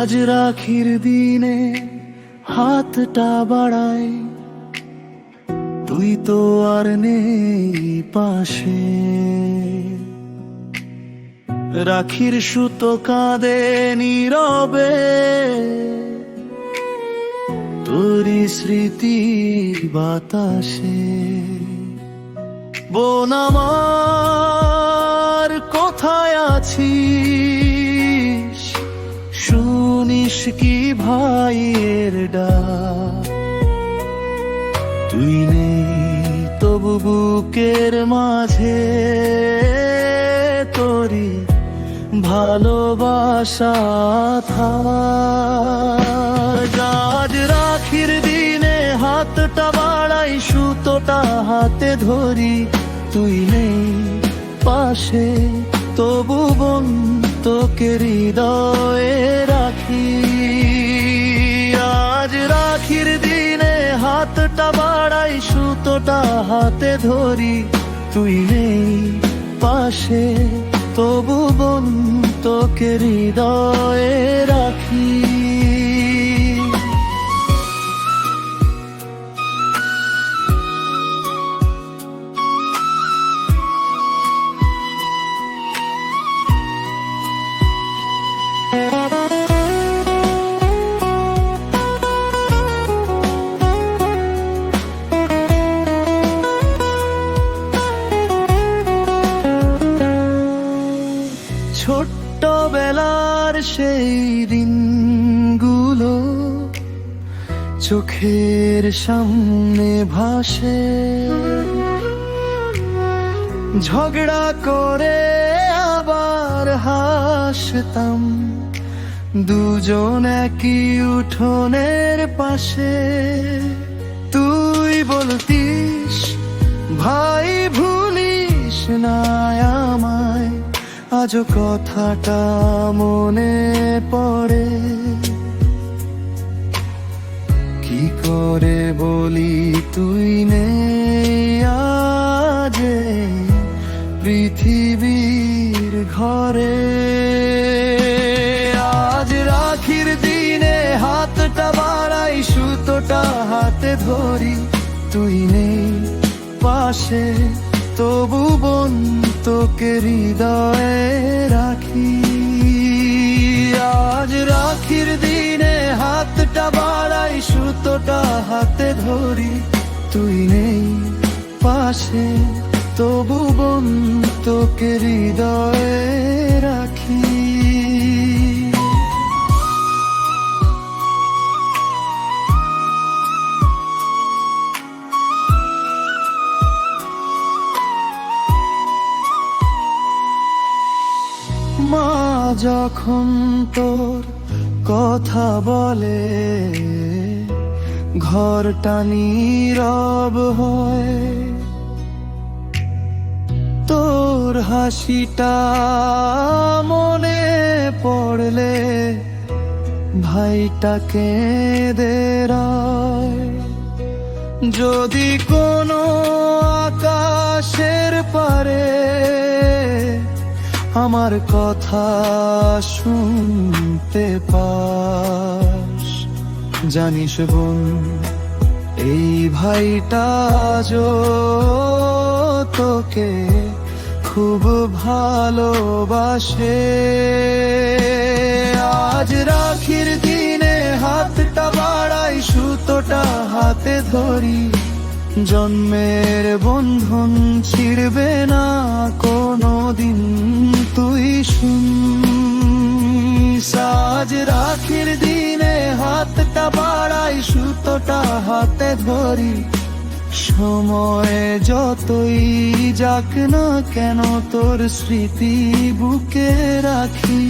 আজ রাখির দিনে হাতটা বাড়াই, তুই তো আর নেই পাশে। রাখির সুতো কাঁদে নীরবে, তোরি স্মৃতির বাতাসে। বোন আমার কোথায় আছিস, শুনিস কি ভাইয়ের ডাক? তুই নেই তবু বুকের মাঝে তোরি ভালোবাসা থাক। আজ রাখির দিনে হাতটা বাড়াই, সুতোটা হাতে ধরি, তুই নেই পাশে তবু বোন তোকে হৃদয়ে রাখি। আজ রাখির দিনে হাতটা বাড়াই, সুতোটা হাতে ধরি, তুই নেই পাশে তবু বোন তোকে হৃদয়ে রাখি। ছোট্টবেলার সেই দিনগুলো চোখের সামনে ভাসে, ঝগড়া করে আবার হাসতাম দুজন একই উঠোনের পাশে। তুই বলতিস ভাই ভুলিস না আমায়, আজও কথাটা মনে পড়ে। কি করে বলি তুই নেই আজ পৃথিবীর ঘরে। আজ রাখির দিনে হাতটা বাড়াই, সুতোটা হাতে ধরি, তুই নেই পাশে তবু বোন তোকে হৃদয়ে রাখি। আজ রাখির দিনে হাতটা বাড়াই, সুতোটা হাতে ধরি, তুই নেই পাশে তবু বোন তোকে হৃদয়ে রাখি। মা যখন তোর কথা বলে, ঘরটা নীরব হয়, তোর হাসিটা মনে পড়লে ভাইটা কেঁদে রয়। যদি কোনো আকাশের পারে আমার কথা শুনতে পাস, জানিস বোন এই ভাইটা আজও তোকে খুব ভালোবাসে। আজ রাখির দিনে হাতটা বাড়াই, সুতোটা হাতে ধরি, জন্মের বন্ধন ছিড়বে না কোনো দিন তুই শুনিস। আজ রাখির দিনে হাতটা বাড়াই, সুতোটা হাতে ধরি, সময় যতই যাক না কেন তোর স্মৃতি বুকে রাখি।